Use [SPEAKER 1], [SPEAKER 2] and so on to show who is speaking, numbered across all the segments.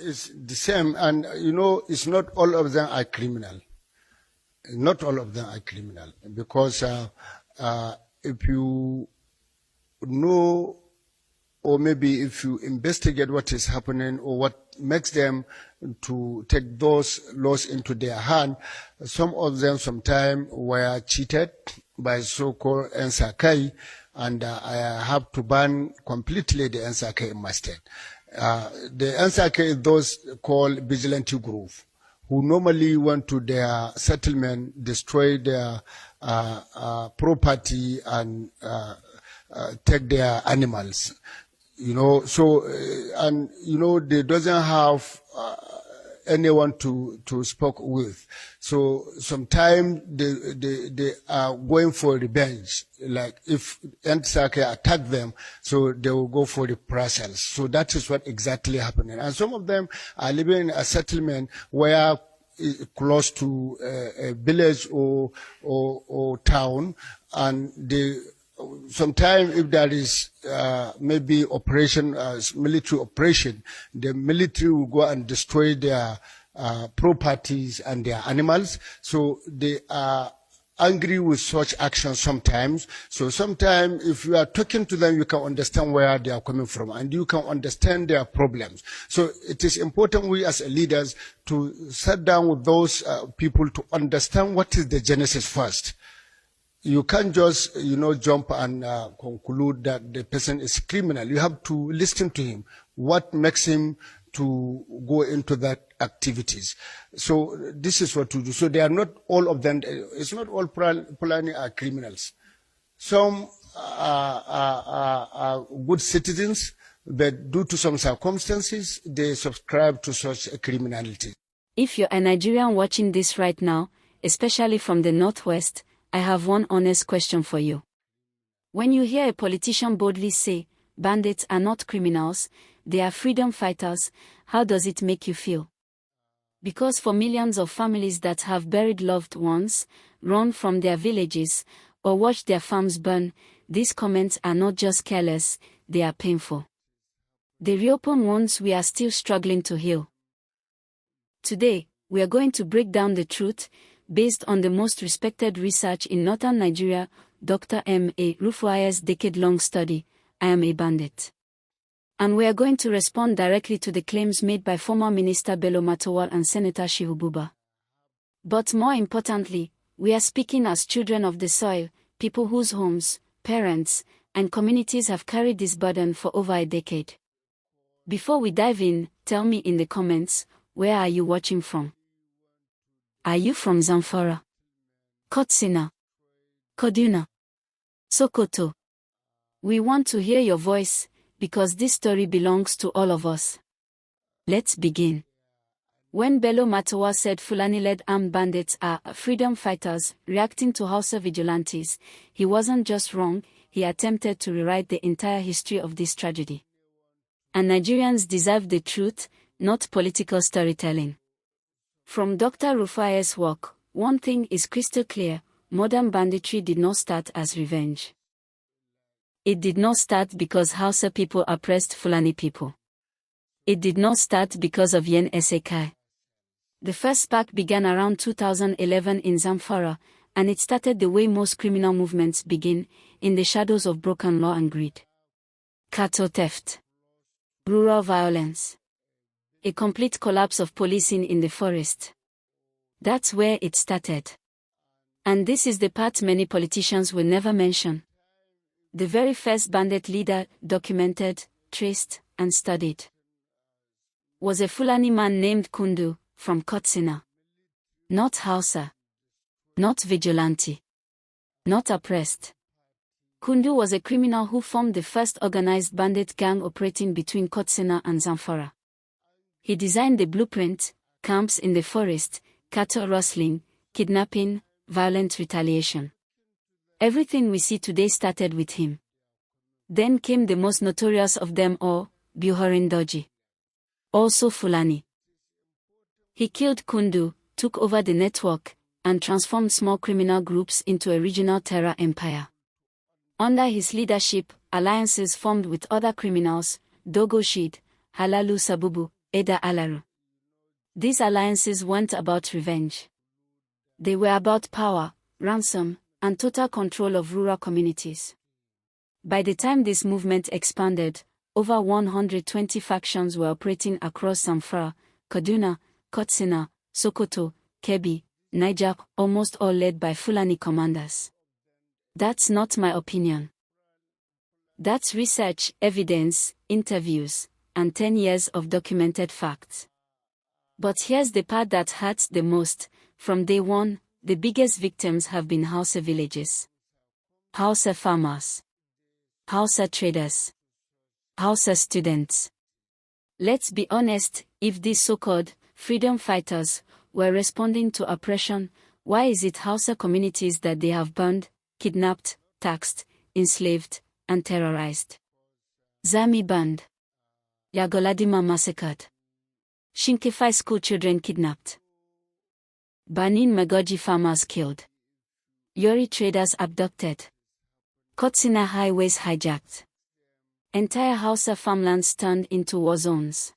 [SPEAKER 1] is the same, and it's not all of them are criminal. Not all of them are criminal, because if you know, or maybe if you investigate what is happening or what makes them to take those laws into their hand, some of them sometimes were cheated by so-called Nsakai, and I have to ban completely the Nsakai in my state. The Nsakai is those called vigilante group, who normally went to their settlement, destroy their property, and take their animals. So they doesn't have anyone to speak with. So sometimes they are going for revenge. Like if Ntsake attack them, so they will go for the parcels. So that is what exactly happening. And some of them are living in a settlement where close to a village or town, and they sometimes if there is maybe operation, military operation, the military will go and destroy their properties and their animals. So they are angry with such actions sometimes. So sometimes if you are talking to them, you can understand where they are coming from and you can understand their problems. So it is important we as leaders to sit down with those people to understand what is the genesis first. You can't just, jump and conclude that the person is criminal. You have to listen to him. What makes him to go into that activities? So this is what to do. So they are not all of them. It's not all Fulani are criminals. Some are good citizens, but due to some circumstances, they subscribe to such criminality.
[SPEAKER 2] If you're a Nigerian watching this right now, especially from the Northwest, I have one honest question for you. When you hear a politician boldly say, bandits are not criminals, they are freedom fighters, how does it make you feel? Because for millions of families that have buried loved ones, run from their villages, or watched their farms burn, these comments are not just careless, they are painful. They reopen wounds we are still struggling to heal. Today, we are going to break down the truth, based on the most respected research in northern Nigeria, Dr. M. A. Rufa'i's decade-long study, I Am A Bandit. And we are going to respond directly to the claims made by former Minister Bello Matawale and Senator Shehu Buba. But more importantly, we are speaking as children of the soil, people whose homes, parents, and communities have carried this burden for over a decade. Before we dive in, tell me in the comments, where are you watching from? Are you from Zamfara, Katsina, Kaduna, Sokoto? We want to hear your voice, because this story belongs to all of us. Let's begin. When Bello Matawale said Fulani-led armed bandits are freedom fighters reacting to Hausa vigilantes, he wasn't just wrong, he attempted to rewrite the entire history of this tragedy. And Nigerians deserve the truth, not political storytelling. From Dr. Rufa'i's work, one thing is crystal clear: modern banditry did not start as revenge. It did not start because Hausa people oppressed Fulani people. It did not start because of Yen Esekai. The first spark began around 2011 in Zamfara, and it started the way most criminal movements begin, in the shadows of broken law and greed. Cattle theft. Rural violence. A complete collapse of policing in the forest. That's where it started. And this is the part many politicians will never mention. The very first bandit leader documented, traced, and studied was a Fulani man named Kundu, from Katsina. Not Hausa. Not vigilante. Not oppressed. Kundu was a criminal who formed the first organized bandit gang operating between Katsina and Zamfara. He designed the blueprint: camps in the forest, cattle rustling, kidnapping, violent retaliation. Everything we see today started with him. Then came the most notorious of them all, Buharin Doji. Also Fulani. He killed Kundu, took over the network, and transformed small criminal groups into a regional terror empire. Under his leadership, alliances formed with other criminals: Dogo Shid, Halalu Sabubu, Eda Alaru. These alliances weren't about revenge. They were about power, ransom, and total control of rural communities. By the time this movement expanded, over 120 factions were operating across Zamfara, Kaduna, Katsina, Sokoto, Kebbi, Niger, almost all led by Fulani commanders. That's not my opinion. That's research, evidence, interviews, and 10 years of documented facts. But here's the part that hurts the most. From day one, the biggest victims have been Hausa villages. Hausa farmers. Hausa traders. Hausa students. Let's be honest, if these so-called freedom fighters were responding to oppression, why is it Hausa communities that they have burned, kidnapped, taxed, enslaved, and terrorized? Zami burned. Yagoladima massacred. Shinkifai school children kidnapped. Banin Magoji farmers killed. Yori traders abducted. Katsina highways hijacked. Entire Hausa farmlands turned into war zones.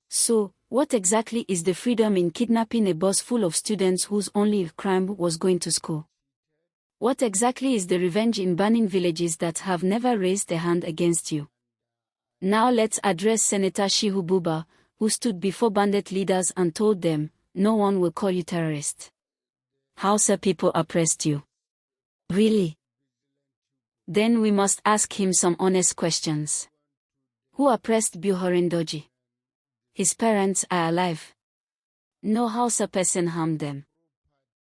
[SPEAKER 2] So, what exactly is the freedom in kidnapping a bus full of students whose only crime was going to school? What exactly is the revenge in burning villages that have never raised a hand against you? Now let's address Senator Shehu Buba, who stood before bandit leaders and told them, "No one will call you terrorist. Hausa people oppressed you." Really? Then we must ask him some honest questions. Who oppressed Buhorindoji? His parents are alive. No Hausa person harmed them.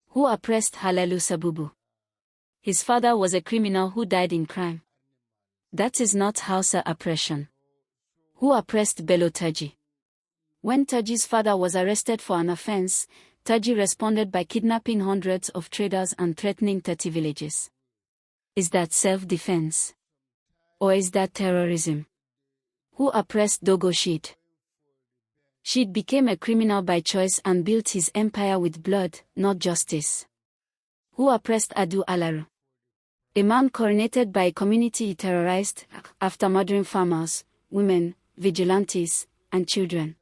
[SPEAKER 2] Who oppressed Halalu Sabubu? His father was a criminal who died in crime. That is not Hausa oppression. Who oppressed Bello Taji? When Taji's father was arrested for an offense, Taji responded by kidnapping hundreds of traders and threatening 30 villages. Is that self-defense? Or is that terrorism? Who oppressed Dogo Shid? Shid became a criminal by choice and built his empire with blood, not justice. Who oppressed Adu Alaru? A man coronated by a community he terrorized after murdering farmers, women, vigilantes, and children.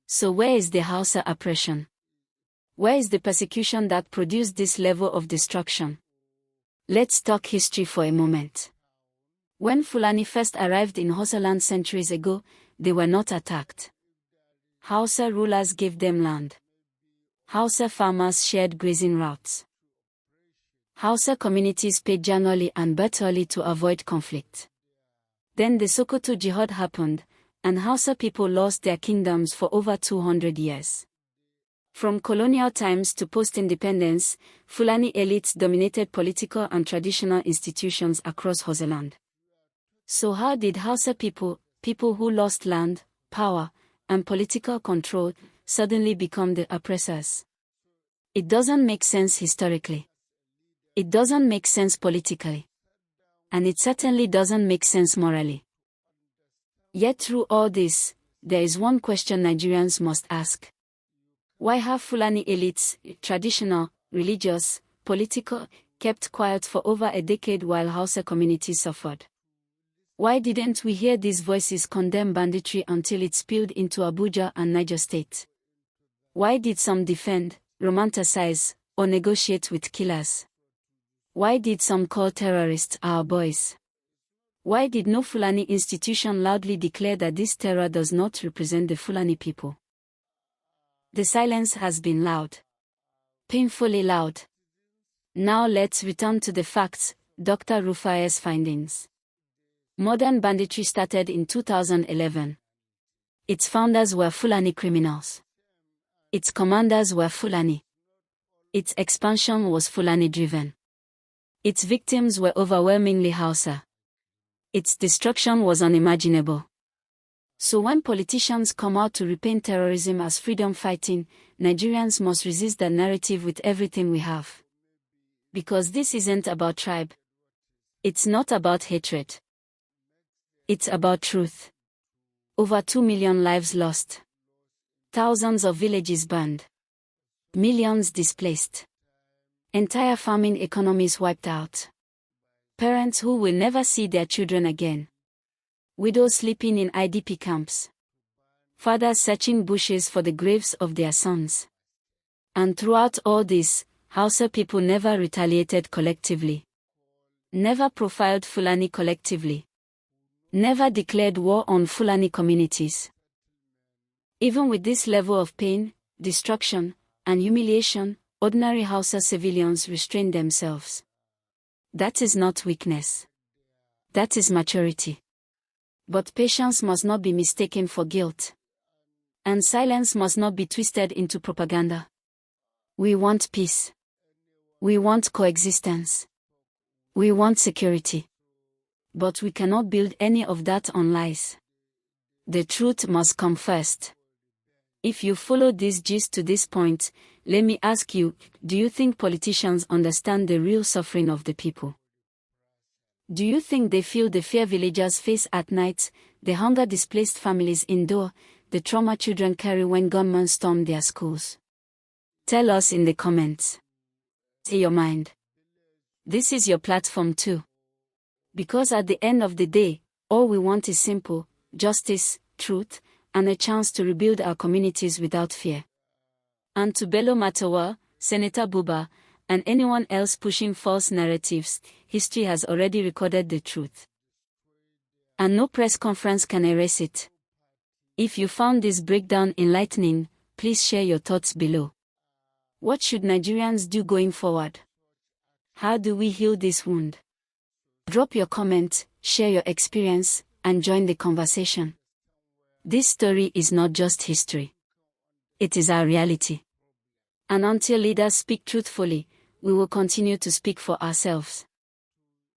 [SPEAKER 2] So where is the Hausa oppression? Where is the persecution that produced this level of destruction? Let's talk history for a moment. When Fulani first arrived in Hausa land centuries ago, they were not attacked. Hausa rulers gave them land. Hausa farmers shared grazing routes. Hausa communities paid Janoli and Bertoli to avoid conflict. Then the Sokoto Jihad happened, and Hausa people lost their kingdoms for over 200 years. From colonial times to post-independence, Fulani elites dominated political and traditional institutions across Hausaland. So how did Hausa people who lost land, power, and political control, suddenly become the oppressors? It doesn't make sense historically. It doesn't make sense politically. And it certainly doesn't make sense morally. Yet through all this, there is one question Nigerians must ask. Why have Fulani elites, traditional, religious, political, kept quiet for over a decade while Hausa communities suffered? Why didn't we hear these voices condemn banditry until it spilled into Abuja and Niger State? Why did some defend, romanticize, or negotiate with killers? Why did some call terrorists our boys? Why did no Fulani institution loudly declare that this terror does not represent the Fulani people? The silence has been loud. Painfully loud. Now let's return to the facts, Dr. Rufa'i's findings. Modern banditry started in 2011. Its founders were Fulani criminals. Its commanders were Fulani. Its expansion was Fulani-driven. Its victims were overwhelmingly Hausa. Its destruction was unimaginable. So when politicians come out to repaint terrorism as freedom fighting, Nigerians must resist that narrative with everything we have. Because this isn't about tribe. It's not about hatred. It's about truth. Over 2 million lives lost. Thousands of villages burned. Millions displaced. Entire farming economies wiped out. Parents who will never see their children again. Widows sleeping in IDP camps. fathers searching bushes for the graves of their sons. And throughout all this, Hausa people never retaliated collectively. Never profiled Fulani collectively. Never declared war on Fulani communities. Even with this level of pain, destruction, and humiliation, ordinary Hausa civilians restrained themselves. That is not weakness. That is maturity. But patience must not be mistaken for guilt. And silence must not be twisted into propaganda. We want peace. We want coexistence. We want security. But we cannot build any of that on lies. The truth must come first. If you follow this gist to this point, let me ask you, do you think politicians understand the real suffering of the people? Do you think they feel the fear villagers face at night, the hunger displaced families endure, the trauma children carry when gunmen storm their schools? Tell us in the comments. Say your mind. This is your platform too. Because at the end of the day, all we want is simple, justice, truth, and a chance to rebuild our communities without fear. And to Bello Matawalle, Senator Buba, and anyone else pushing false narratives, history has already recorded the truth. And no press conference can erase it. If you found this breakdown enlightening, please share your thoughts below. What should Nigerians do going forward? How do we heal this wound? Drop your comment, share your experience, and join the conversation. This story is not just history. It is our reality. And until leaders speak truthfully, we will continue to speak for ourselves.